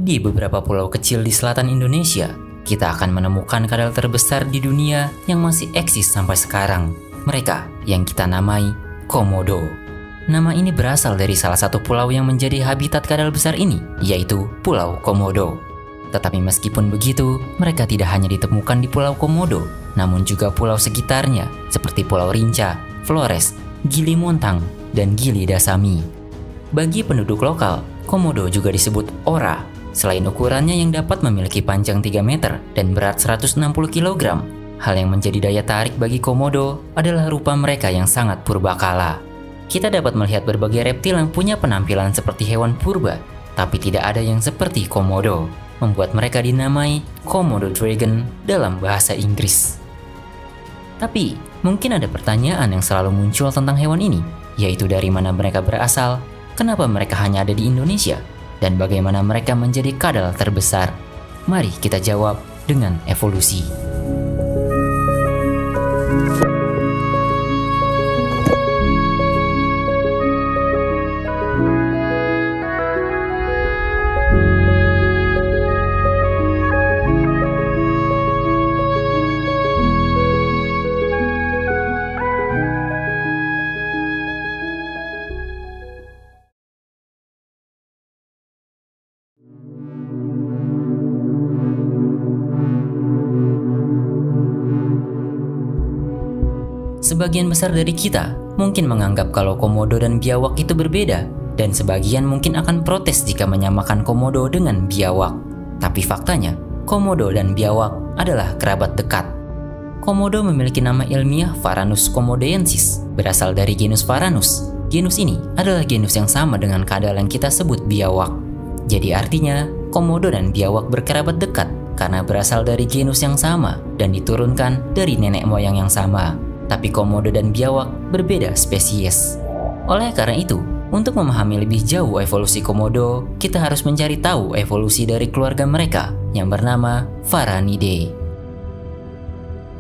Di beberapa pulau kecil di selatan Indonesia, kita akan menemukan kadal terbesar di dunia yang masih eksis sampai sekarang. Mereka yang kita namai Komodo. Nama ini berasal dari salah satu pulau yang menjadi habitat kadal besar ini, yaitu Pulau Komodo. Tetapi meskipun begitu, mereka tidak hanya ditemukan di Pulau Komodo, namun juga pulau sekitarnya seperti Pulau Rinca, Flores, Gili Montang, dan Gili Dasami. Bagi penduduk lokal, Komodo juga disebut ora. Selain ukurannya yang dapat memiliki panjang 3 meter dan berat 160 kg, hal yang menjadi daya tarik bagi Komodo adalah rupa mereka yang sangat purbakala. Kita dapat melihat berbagai reptil yang punya penampilan seperti hewan purba, tapi tidak ada yang seperti Komodo, membuat mereka dinamai Komodo Dragon dalam bahasa Inggris. Tapi, mungkin ada pertanyaan yang selalu muncul tentang hewan ini, yaitu dari mana mereka berasal, kenapa mereka hanya ada di Indonesia, dan bagaimana mereka menjadi kadal terbesar. Mari kita jawab dengan evolusi. Sebagian besar dari kita mungkin menganggap kalau Komodo dan biawak itu berbeda, dan sebagian mungkin akan protes jika menyamakan Komodo dengan biawak. Tapi faktanya, Komodo dan biawak adalah kerabat dekat. Komodo memiliki nama ilmiah Varanus komodoensis, berasal dari genus Varanus. Genus ini adalah genus yang sama dengan kadal yang kita sebut biawak. Jadi artinya, Komodo dan biawak berkerabat dekat karena berasal dari genus yang sama dan diturunkan dari nenek moyang yang sama. Tapi Komodo dan biawak berbeda spesies. Oleh karena itu, untuk memahami lebih jauh evolusi Komodo, kita harus mencari tahu evolusi dari keluarga mereka yang bernama Varanidae.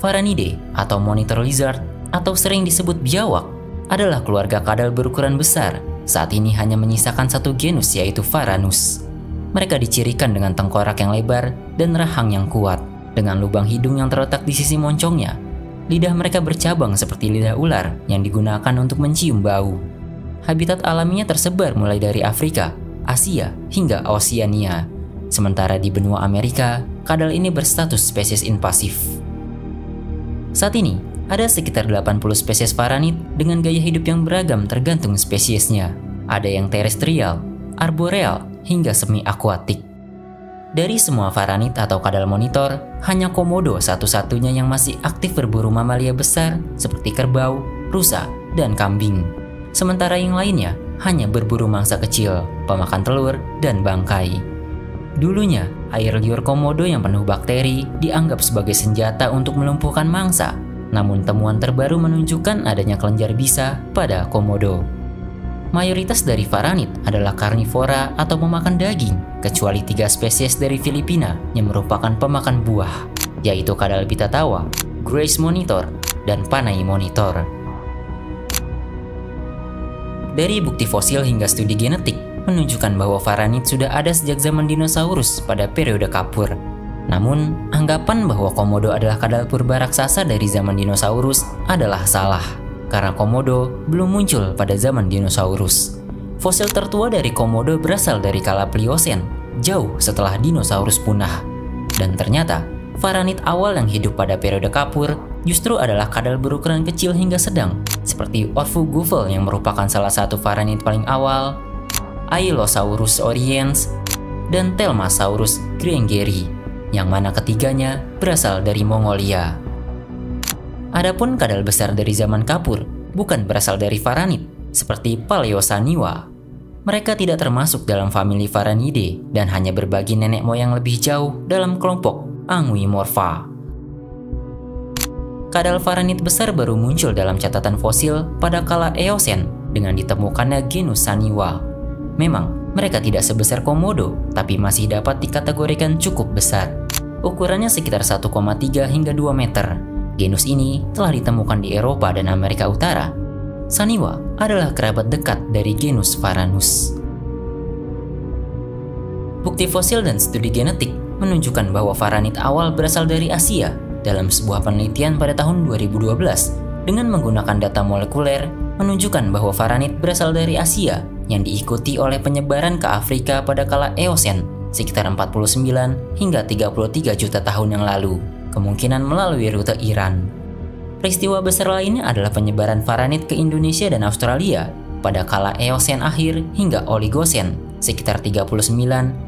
Varanidae atau monitor lizard atau sering disebut biawak adalah keluarga kadal berukuran besar. Saat ini hanya menyisakan satu genus, yaitu Varanus. Mereka dicirikan dengan tengkorak yang lebar dan rahang yang kuat, dengan lubang hidung yang terletak di sisi moncongnya. Lidah mereka bercabang seperti lidah ular yang digunakan untuk mencium bau. Habitat alaminya tersebar mulai dari Afrika, Asia, hingga Oseania. Sementara di benua Amerika, kadal ini berstatus spesies invasif. Saat ini, ada sekitar 80 spesies varanid dengan gaya hidup yang beragam tergantung spesiesnya. Ada yang terestrial, arboreal, hingga semi-akuatik. Dari semua varanid atau kadal monitor, hanya Komodo satu-satunya yang masih aktif berburu mamalia besar seperti kerbau, rusa, dan kambing. Sementara yang lainnya hanya berburu mangsa kecil, pemakan telur, dan bangkai. Dulunya, air liur Komodo yang penuh bakteri dianggap sebagai senjata untuk melumpuhkan mangsa. Namun temuan terbaru menunjukkan adanya kelenjar bisa pada Komodo. Mayoritas dari varanid adalah karnivora atau pemakan daging, kecuali 3 spesies dari Filipina yang merupakan pemakan buah, yaitu kadal pitatawa, Grace monitor, dan Panay monitor. Dari bukti fosil hingga studi genetik menunjukkan bahwa varanid sudah ada sejak zaman dinosaurus pada periode Kapur. Namun, anggapan bahwa Komodo adalah kadal purba raksasa dari zaman dinosaurus adalah salah, karena Komodo belum muncul pada zaman dinosaurus. Fosil tertua dari Komodo berasal dari kala Pliocene, jauh setelah dinosaurus punah. Dan ternyata, varanid awal yang hidup pada periode Kapur justru adalah kadal berukuran kecil hingga sedang, seperti Orfuguvel yang merupakan salah satu varanid paling awal, Ailosaurus oriens, dan Telmasaurus grengeri, yang mana ketiganya berasal dari Mongolia. Adapun kadal besar dari zaman Kapur bukan berasal dari varanid, seperti Paleosaniwa. Mereka tidak termasuk dalam famili Varanidae dan hanya berbagi nenek moyang lebih jauh dalam kelompok Anguimorpha. Kadal varanid besar baru muncul dalam catatan fosil pada kala Eosen dengan ditemukannya genus Saniwa. Memang, mereka tidak sebesar Komodo, tapi masih dapat dikategorikan cukup besar. Ukurannya sekitar 1,3 hingga 2 meter. Genus ini telah ditemukan di Eropa dan Amerika Utara. Saniwa adalah kerabat dekat dari genus Varanus. Bukti fosil dan studi genetik menunjukkan bahwa varanid awal berasal dari Asia dalam sebuah penelitian pada tahun 2012 dengan menggunakan data molekuler menunjukkan bahwa varanid berasal dari Asia yang diikuti oleh penyebaran ke Afrika pada kala Eosen sekitar 49 hingga 33 juta tahun yang lalu, kemungkinan melalui rute Iran. Peristiwa besar lainnya adalah penyebaran varanid ke Indonesia dan Australia pada kala Eosen akhir hingga Oligosen sekitar 39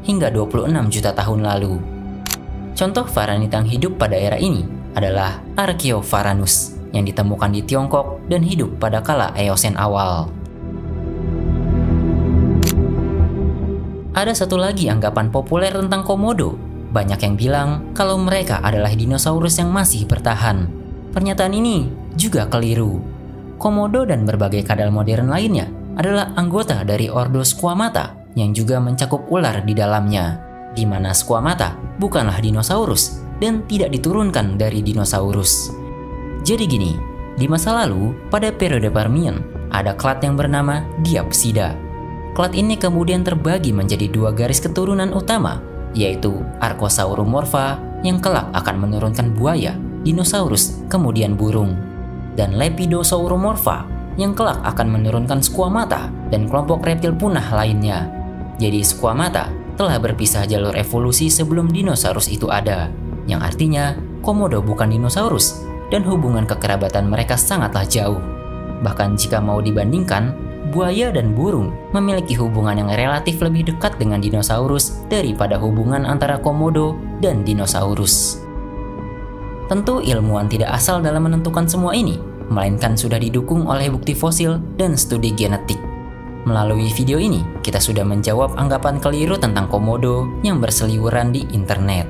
hingga 26 juta tahun lalu. Contoh varanid yang hidup pada era ini adalah Archaeopharanus yang ditemukan di Tiongkok dan hidup pada kala Eosen awal. Ada satu lagi anggapan populer tentang Komodo. Banyak yang bilang kalau mereka adalah dinosaurus yang masih bertahan. Pernyataan ini juga keliru. Komodo dan berbagai kadal modern lainnya adalah anggota dari ordo Squamata yang juga mencakup ular di dalamnya, di mana Squamata bukanlah dinosaurus dan tidak diturunkan dari dinosaurus. Jadi gini, di masa lalu, pada periode Permian, ada klat yang bernama Diapsida. Klat ini kemudian terbagi menjadi dua garis keturunan utama, yaitu Archosauromorpha yang kelak akan menurunkan buaya, dinosaurus, kemudian burung, dan Lepidosauromorpha yang kelak akan menurunkan Squamata dan kelompok reptil punah lainnya. Jadi Squamata telah berpisah jalur evolusi sebelum dinosaurus itu ada, yang artinya Komodo bukan dinosaurus dan hubungan kekerabatan mereka sangatlah jauh. Bahkan jika mau dibandingkan, buaya dan burung memiliki hubungan yang relatif lebih dekat dengan dinosaurus daripada hubungan antara Komodo dan dinosaurus. Tentu ilmuwan tidak asal dalam menentukan semua ini, melainkan sudah didukung oleh bukti fosil dan studi genetik. Melalui video ini, kita sudah menjawab anggapan keliru tentang Komodo yang berseliweran di internet.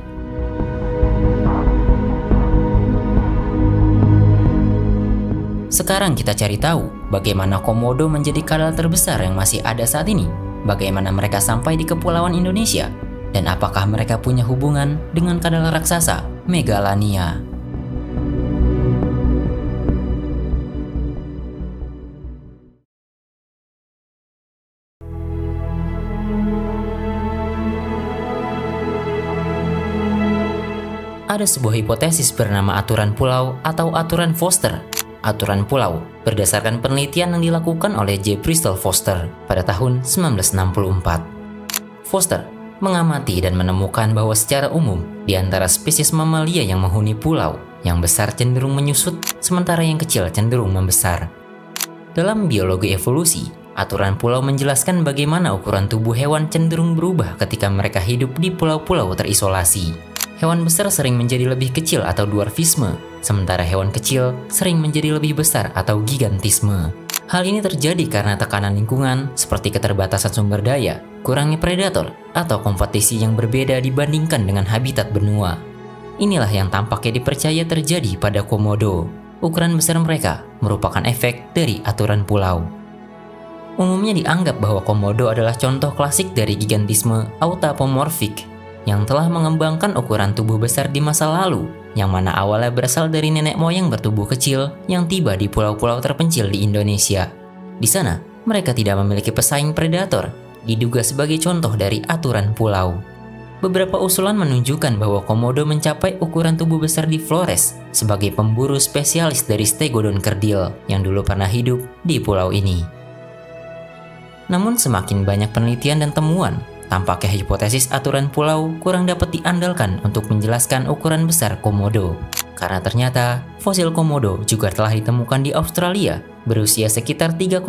Sekarang kita cari tahu bagaimana Komodo menjadi kadal terbesar yang masih ada saat ini, bagaimana mereka sampai di kepulauan Indonesia, dan apakah mereka punya hubungan dengan kadal raksasa Megalania. Ada sebuah hipotesis bernama aturan pulau atau aturan Foster. Aturan pulau berdasarkan penelitian yang dilakukan oleh J. Bristol Foster pada tahun 1964. Foster mengamati dan menemukan bahwa secara umum di antara spesies mamalia yang menghuni pulau, yang besar cenderung menyusut sementara yang kecil cenderung membesar. Dalam biologi evolusi, aturan pulau menjelaskan bagaimana ukuran tubuh hewan cenderung berubah ketika mereka hidup di pulau-pulau terisolasi. Hewan besar sering menjadi lebih kecil atau dwarfisme, sementara hewan kecil sering menjadi lebih besar atau gigantisme. Hal ini terjadi karena tekanan lingkungan seperti keterbatasan sumber daya, kurangnya predator, atau kompetisi yang berbeda dibandingkan dengan habitat benua. Inilah yang tampaknya dipercaya terjadi pada Komodo. Ukuran besar mereka merupakan efek dari aturan pulau. Umumnya dianggap bahwa Komodo adalah contoh klasik dari gigantisme autapomorfik yang telah mengembangkan ukuran tubuh besar di masa lalu, yang mana awalnya berasal dari nenek moyang bertubuh kecil yang tiba di pulau-pulau terpencil di Indonesia. Di sana, mereka tidak memiliki pesaing predator, diduga sebagai contoh dari aturan pulau. Beberapa usulan menunjukkan bahwa Komodo mencapai ukuran tubuh besar di Flores sebagai pemburu spesialis dari Stegodon kerdil yang dulu pernah hidup di pulau ini. Namun semakin banyak penelitian dan temuan, tampaknya hipotesis aturan pulau kurang dapat diandalkan untuk menjelaskan ukuran besar Komodo. Karena ternyata fosil Komodo juga telah ditemukan di Australia berusia sekitar 3,8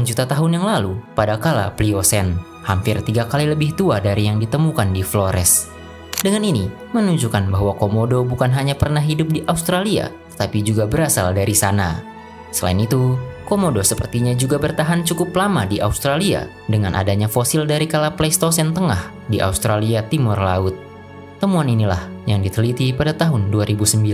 juta tahun yang lalu pada kala Pliocene, hampir 3 kali lebih tua dari yang ditemukan di Flores. Dengan ini menunjukkan bahwa Komodo bukan hanya pernah hidup di Australia, tetapi juga berasal dari sana. Selain itu, Komodo sepertinya juga bertahan cukup lama di Australia dengan adanya fosil dari kala Pleistosen Tengah di Australia Timur Laut. Temuan inilah yang diteliti pada tahun 2009.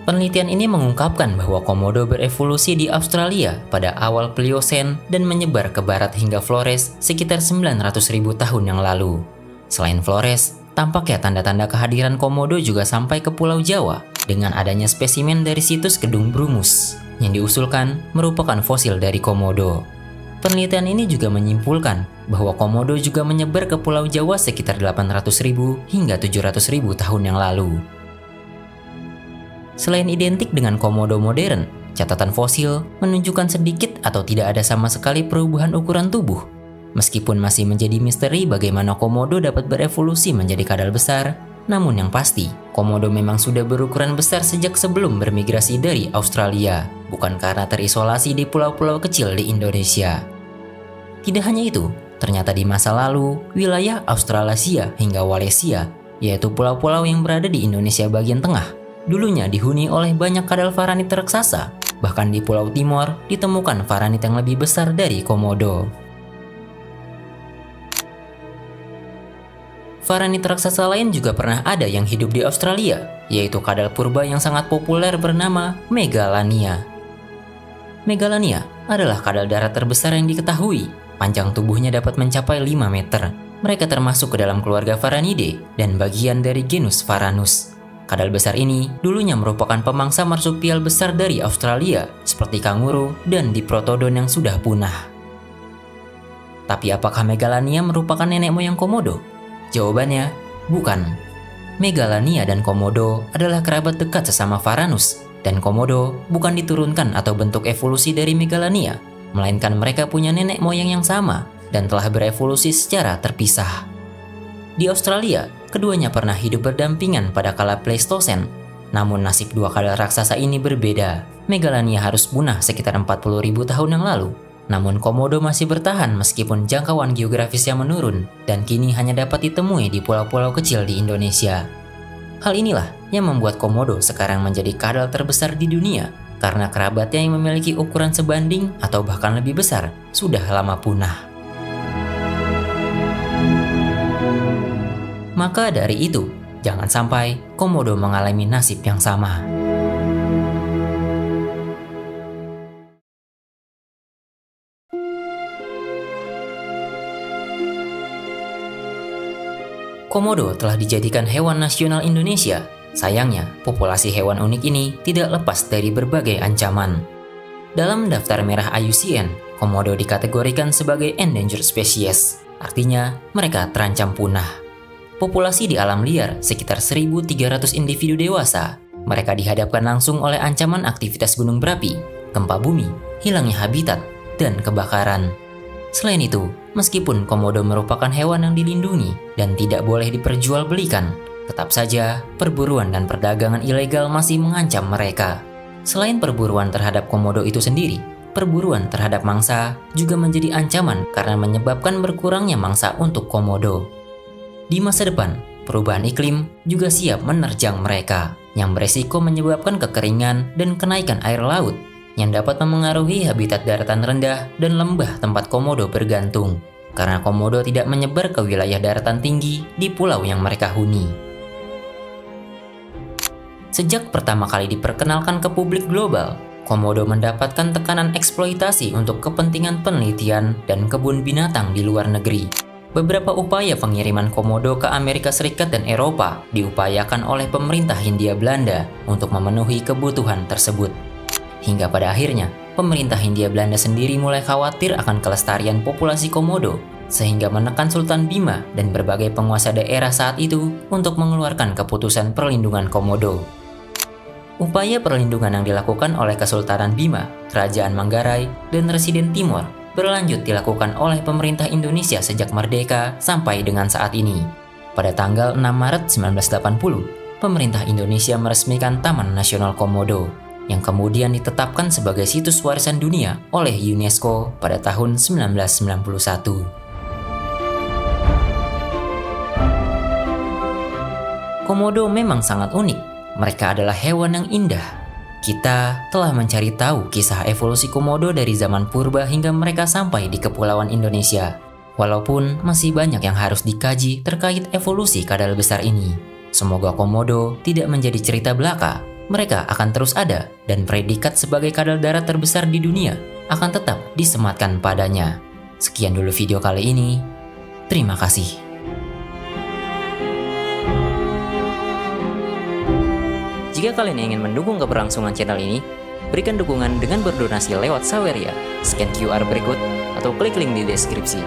Penelitian ini mengungkapkan bahwa Komodo berevolusi di Australia pada awal Pliocene dan menyebar ke barat hingga Flores sekitar 900.000 tahun yang lalu. Selain Flores, tampaknya tanda-tanda kehadiran Komodo juga sampai ke Pulau Jawa dengan adanya spesimen dari situs Kedung Brumus yang diusulkan merupakan fosil dari Komodo. Penelitian ini juga menyimpulkan bahwa Komodo juga menyebar ke Pulau Jawa sekitar 800.000 hingga 700.000 tahun yang lalu. Selain identik dengan Komodo modern, catatan fosil menunjukkan sedikit atau tidak ada sama sekali perubahan ukuran tubuh. Meskipun masih menjadi misteri bagaimana Komodo dapat berevolusi menjadi kadal besar, namun yang pasti, Komodo memang sudah berukuran besar sejak sebelum bermigrasi dari Australia, bukan karena terisolasi di pulau-pulau kecil di Indonesia. Tidak hanya itu, ternyata di masa lalu, wilayah Australasia hingga Walesia, yaitu pulau-pulau yang berada di Indonesia bagian tengah, dulunya dihuni oleh banyak kadal varanid raksasa. Bahkan di Pulau Timor ditemukan varanid yang lebih besar dari Komodo. Varanid raksasa lain juga pernah ada yang hidup di Australia, yaitu kadal purba yang sangat populer bernama Megalania. Megalania adalah kadal darat terbesar yang diketahui. Panjang tubuhnya dapat mencapai 5 meter. Mereka termasuk ke dalam keluarga Varanidae dan bagian dari genus Varanus. Kadal besar ini dulunya merupakan pemangsa marsupial besar dari Australia, seperti kanguru dan diprotodon yang sudah punah. Tapi apakah Megalania merupakan nenek moyang Komodo? Jawabannya, bukan. Megalania dan Komodo adalah kerabat dekat sesama Varanus, dan Komodo bukan diturunkan atau bentuk evolusi dari Megalania, melainkan mereka punya nenek moyang yang sama dan telah berevolusi secara terpisah. Di Australia, keduanya pernah hidup berdampingan pada kala Pleistosen. Namun nasib dua kadal raksasa ini berbeda. Megalania harus punah sekitar 40.000 tahun yang lalu. Namun Komodo masih bertahan meskipun jangkauan geografisnya menurun dan kini hanya dapat ditemui di pulau-pulau kecil di Indonesia. Hal inilah yang membuat Komodo sekarang menjadi kadal terbesar di dunia karena kerabatnya yang memiliki ukuran sebanding atau bahkan lebih besar sudah lama punah. Maka dari itu, jangan sampai Komodo mengalami nasib yang sama. Komodo telah dijadikan hewan nasional Indonesia. Sayangnya, populasi hewan unik ini tidak lepas dari berbagai ancaman. Dalam daftar merah IUCN, Komodo dikategorikan sebagai endangered species. Artinya, mereka terancam punah. Populasi di alam liar sekitar 1.300 individu dewasa. Mereka dihadapkan langsung oleh ancaman aktivitas gunung berapi, gempa bumi, hilangnya habitat, dan kebakaran. Selain itu, meskipun Komodo merupakan hewan yang dilindungi dan tidak boleh diperjualbelikan, tetap saja perburuan dan perdagangan ilegal masih mengancam mereka. Selain perburuan terhadap Komodo itu sendiri, perburuan terhadap mangsa juga menjadi ancaman karena menyebabkan berkurangnya mangsa untuk Komodo. Di masa depan, perubahan iklim juga siap menerjang mereka, yang beresiko menyebabkan kekeringan dan kenaikan air laut, yang dapat memengaruhi habitat daratan rendah dan lembah tempat Komodo bergantung, karena Komodo tidak menyebar ke wilayah daratan tinggi di pulau yang mereka huni. Sejak pertama kali diperkenalkan ke publik global, Komodo mendapatkan tekanan eksploitasi untuk kepentingan penelitian dan kebun binatang di luar negeri. Beberapa upaya pengiriman Komodo ke Amerika Serikat dan Eropa diupayakan oleh pemerintah Hindia Belanda untuk memenuhi kebutuhan tersebut. Hingga pada akhirnya, pemerintah Hindia Belanda sendiri mulai khawatir akan kelestarian populasi Komodo, sehingga menekan Sultan Bima dan berbagai penguasa daerah saat itu untuk mengeluarkan keputusan perlindungan Komodo. Upaya perlindungan yang dilakukan oleh Kesultanan Bima, Kerajaan Manggarai, dan Residen Timor berlanjut dilakukan oleh pemerintah Indonesia sejak merdeka sampai dengan saat ini. Pada tanggal 6 Maret 1980, pemerintah Indonesia meresmikan Taman Nasional Komodo, yang kemudian ditetapkan sebagai situs warisan dunia oleh UNESCO pada tahun 1991. Komodo memang sangat unik. Mereka adalah hewan yang indah. Kita telah mencari tahu kisah evolusi Komodo dari zaman purba hingga mereka sampai di kepulauan Indonesia. Walaupun masih banyak yang harus dikaji terkait evolusi kadal besar ini. Semoga Komodo tidak menjadi cerita belaka. Mereka akan terus ada dan predikat sebagai kadal darat terbesar di dunia akan tetap disematkan padanya. Sekian dulu video kali ini. Terima kasih. Jika kalian ingin mendukung keberlangsungan channel ini, Berikan dukungan dengan berdonasi lewat Saweria, scan QR berikut, atau klik link di deskripsi.